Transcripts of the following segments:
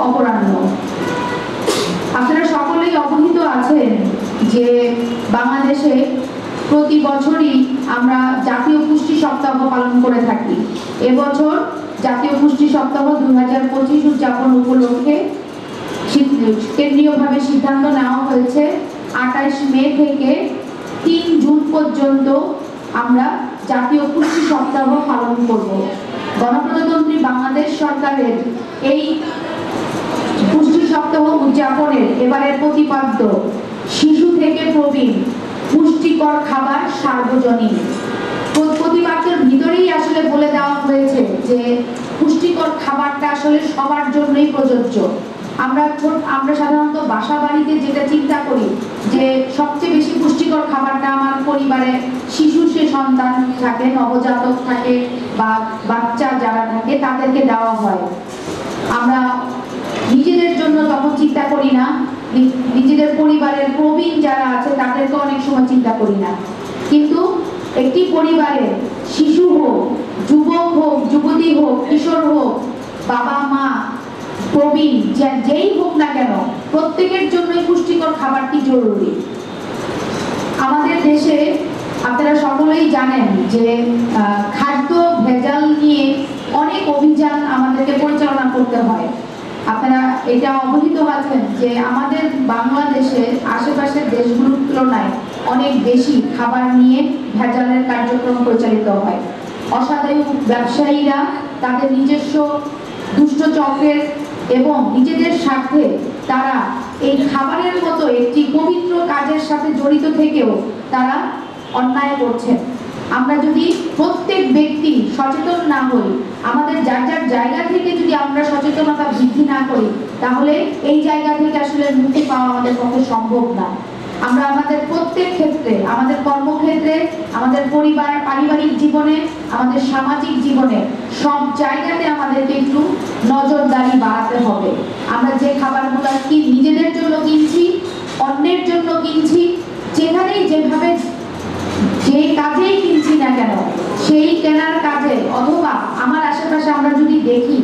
অপরাহ্ন। আপনারা সকলেই অবহিত আছেন যে বাংলাদেশে প্রতি বছরই আমরা জাতীয় পুষ্টি সপ্তাহ পালন করে থাকি। এবছর জাতীয় পুষ্টি সপ্তাহ 2025 উদযাপন উপলক্ষে কেন্দ্রীয়ভাবে সিদ্ধান্ত নেওয়া হয়েছে 28 মে থেকে 3 জুন পর্যন্ত আমরা জাতীয় পুষ্টি সপ্তাহ পালন করব। গণপ্রজাতন্ত্রী বাংলাদেশ সরকারের এই পুষ্টি সপ্তাহ উদযাপনের এবারের প্রতিপাদ্য শিশু থেকে প্রবীণ পুষ্টিকর খাবার সার্বজনীন। প্রতিপাদ্যের ভিতরেই আসলে বলে দেওয়া হয়েছে যে পুষ্টিকর খাবারটা আসলে সবার জন্যই প্রযোজ্য। আমরা সাধারণত বাসা বাড়িতে যেটা চিন্তা করি যে সবচেয়ে বেশি পুষ্টিকর খাবারটা আমার পরিবারে শিশু সে সন্তান থাকে, নবজাতক থাকে বা বাচ্চা যারা থাকে তাদেরকে দেওয়া হয়। আমরা নিজেদের জন্য তখন চিন্তা করি না, নিজেদের পরিবারের প্রবীণ যারা আছে তাদেরকে অনেক সময় চিন্তা করি না। কিন্তু একটি পরিবারে শিশু হোক, যুবক হোক, যুবতী হোক, কিশোর হোক, বাবা মা, প্রবীণ যেই হোক না কেন প্রত্যেকের জন্যই পুষ্টিকর খাবারটি জরুরি। আমাদের দেশে আপনারা সকলেই জানেন যে খাদ্য ভেজাল নিয়ে অনেক অভিযান আমাদেরকে পরিচালনা করতে হয়। আপনারা এটা অবহিত আছেন যে আমাদের বাংলাদেশে আশেপাশের দেশগুলোর তুলনায় অনেক বেশি খাবার নিয়ে ভেজালের কার্যক্রম পরিচালিত হয়। অসাধু ব্যবসায়ীরা তাদের নিজস্ব দুষ্ট চক্রের এবং নিজেদের স্বার্থে তারা এই খাবারের মতো একটি পবিত্র কাজের সাথে জড়িত থেকেও তারা অন্যায় করছেন। আমরা যদি প্রত্যেক ব্যক্তি সচেতন না হই, আমাদের যার যার জায়গা থেকে যদি আমরা সচেতনতা বৃদ্ধি না করি, তাহলে এই জায়গা থেকে আসলে মুক্তি পাওয়া আমাদের পক্ষে সম্ভব না। আমরা আমাদের প্রত্যেক ক্ষেত্রে, আমাদের কর্মক্ষেত্রে, আমাদের পরিবার, পারিবারিক জীবনে, আমাদের সামাজিক জীবনে সব জায়গাতে আমাদেরকে একটু নজরদারি বাড়াতে হবে। আমরা যে খাবারগুলো কি নিজেদের জন্য কিনছি, অন্যের জন্য কিনছি, যেখানেই যেভাবে যে কাজেই কিনছি না কেন সেই কেনার কাজে অথবা আমার আশেপাশে আমরা যদি দেখি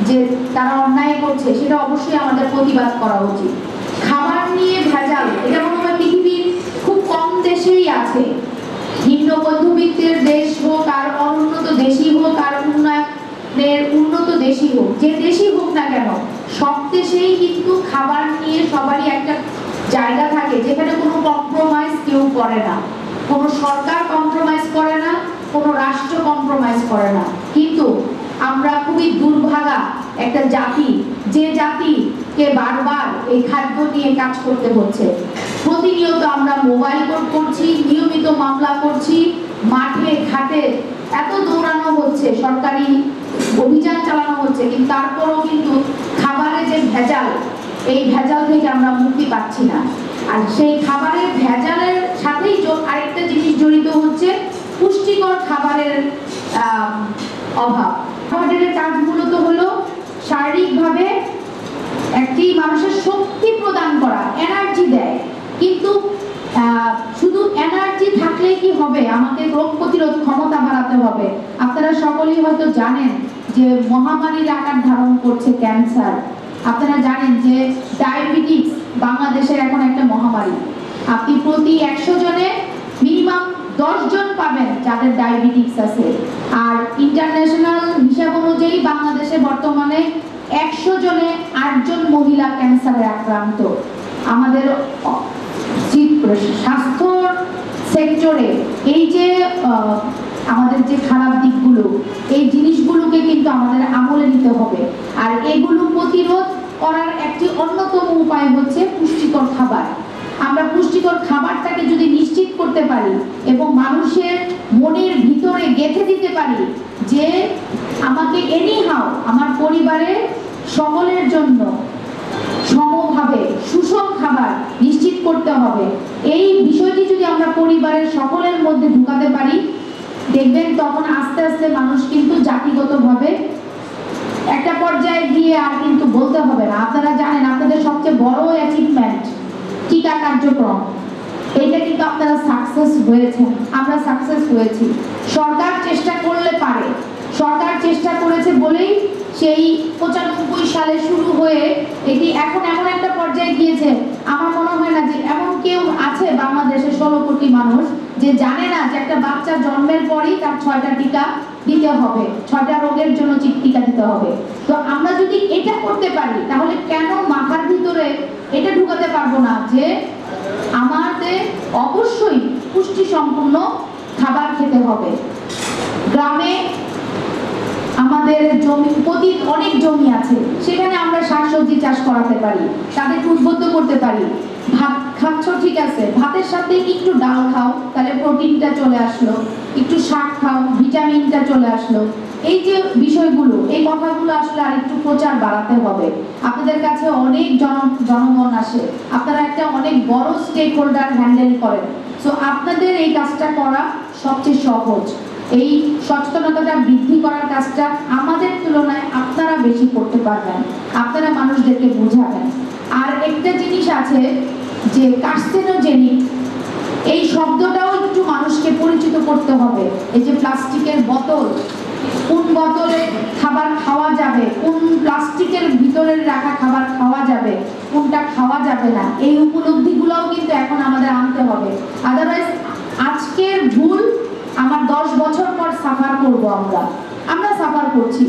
যে তারা অন্যায় করছে, সেটা অবশ্যই আমাদের প্রতিবাদ করা উচিত। খাবার নিয়ে ভেজাল এটা মনে হয় পৃথিবীর খুব কম দেশেই আছে। নিম্ন মধ্যবিত্তের দেশ হোক আর অনুন্নত দেশই হোক আর উন্নত দেশই হোক, যে দেশই হোক না কেন সব দেশেই কিন্তু খাবার নিয়ে সবারই একটা জায়গা থাকে যেখানে কোনো কম্প্রোমাইজ কেউ করে না, কোনো সরকার কম্প্রোমাইজ করে না, কোনো রাষ্ট্র কম্প্রোমাইজ করে না। কিন্তু আমরা খুবই দুর্ভাগা একটা জাতি, যে জাতিকে বারবার এই খাদ্য নিয়ে কাজ করতে হচ্ছে। প্রতিনিয়ত আমরা মোবাইল কোর্ট করছি, নিয়মিত মামলা করছি, মাঠে ঘাটে এত দৌড়ানো হচ্ছে, সরকারি অভিযান চালানো হচ্ছে, কিন্তু তারপরও কিন্তু খাবারে যে ভেজাল, এই ভেজাল থেকে আমরা মুক্তি পাচ্ছি না। আর সেই খাবারের ভেজালের সাথেই আরেকটা জিনিস জড়িত হচ্ছে পুষ্টিকর খাবারের অভাব। আমাদের কাজ মূলত হলো শারীরিকভাবে একটি মানুষের শক্তি প্রদান করা, এনার্জি দেয়। কিন্তু শুধু এনার্জি থাকলেই কি হবে? আমাকে রোগ প্রতিরোধ ক্ষমতা বাড়াতে হবে। আপনারা সকলেই হয়তো জানেন যে মহামারীর আকার ধারণ করছে ক্যান্সার। আপনারা জানেন যে ডায়াবেটিস বাংলাদেশের এখন একটা মহামারী। আপনি প্রতি 100 জনে মিনিমাম 10 জন পাবেন যাদের ডায়াবেটিস আছে। আর ইন্টারন্যাশনাল হিসাব অনুযায়ী বাংলাদেশে বর্তমানে 100 জনে 8 জন মহিলা ক্যান্সারে আক্রান্ত। আমাদের স্বাস্থ্য সেক্টরে এই যে আমাদের যে খারাপ দিকগুলো, এই জিনিসগুলোকে কিন্তু আমাদের আমলে নিতে হবে। আর এগুলো প্রতিরোধ করার একটি অন্যতম উপায় হচ্ছে পুষ্টিকর খাবার। আমরা পুষ্টিকর খাবারটাকে যদি নিশ্চিত করতে পারি এবং মানুষের মনের ভিতরে গেঁথে দিতে পারি যে আমাকে এনিহাও আমার পরিবারের সকলের জন্য সমভাবে সুষম খাবার নিশ্চিত করতে হবে, এই বিষয়টি যদি আমরা পরিবারের সকলের মধ্যে ঢুকাতে পারি, দেখবেন তখন আস্তে আস্তে মানুষ কিন্তু জাতিগতভাবে একটা পর্যায়ে গিয়ে আর কিন্তু বলতে হবে না। আপনারা জানেন আপনাদের সবচেয়ে বড় অ্যাচিভমেন্ট টিকা কার্যক্রম, এইটা কিন্তু আপনারা সাকসেস হয়েছেন, আমরা সাকসেস হয়েছি। সরকার চেষ্টা করলে পারে, সরকার চেষ্টা করেছে বলেই সেই 95 সালে শুরু হয়ে এটি এখন এমন একটা পর্যায়ে গিয়েছে, আমার মনে হয় না যে এমন কেউ আছে বাংলাদেশে 16 কোটি মানুষ যে জানে না যে একটা বাচ্চা জন্মের পরই তার 6টা টিকা দিতে হবে, 6টা রোগের জন্য টিকা দিতে হবে। তো আমরা যদি এটা করতে পারি তাহলে কেন মাথার ভিতরে এটা ঢুকাতে পারবো না যে আমাদের অবশ্যই পুষ্টি সম্পূর্ণ খাবার খেতে হবে। গ্রামে আমাদের জমি অনেক জমি আছে, সেখানে আমরা শাকসবজি চাষ করাতে পারি, তাদেরকে উদ্বুদ্ধ করতে পারি। ভাত খাচ্ছ ঠিক আছে, ভাতের সাথে একটু ডাল খাও, তাহলে প্রোটিনটা চলে আসলো, একটু শাক খাও, ভিটামিনটা চলে আসলো। এই যে বিষয়গুলো, এই কথাগুলো আসলে আরেকটু প্রচার বাড়াতে হবে। আপনাদের কাছে অনেক জনগণ আসে, আপনারা একটা অনেক বড় স্টেক হোল্ডার হ্যান্ডেল করেন। সো আপনাদের এই কাজটা করা সবচেয়ে সহজ। এই সচেতনতাটা বৃদ্ধি করার কাজটা আমাদের তুলনায় আপনারা বেশি করতে পারবেন, আপনারা মানুষদেরকে বোঝাবেন। আর একটা জিনিস আছে যে কার্সিনোজেনিক, এই শব্দটাও একটু মানুষকে পরিচিত করতে হবে। এই যে প্লাস্টিকের বোতল, কোন বোতলে খাবার খাওয়া যাবে, কোন প্লাস্টিকের ভিতরে রাখা খাবার খাওয়া যাবে, কোনটা খাওয়া যাবে না, এই উপলব্ধিগুলোও কিন্তু এখন আমাদের আনতে হবে। আদারওয়াইজ আজকের ভুল আমার 10 বছর পর সাফার করবো, আমরা সাফার করছি।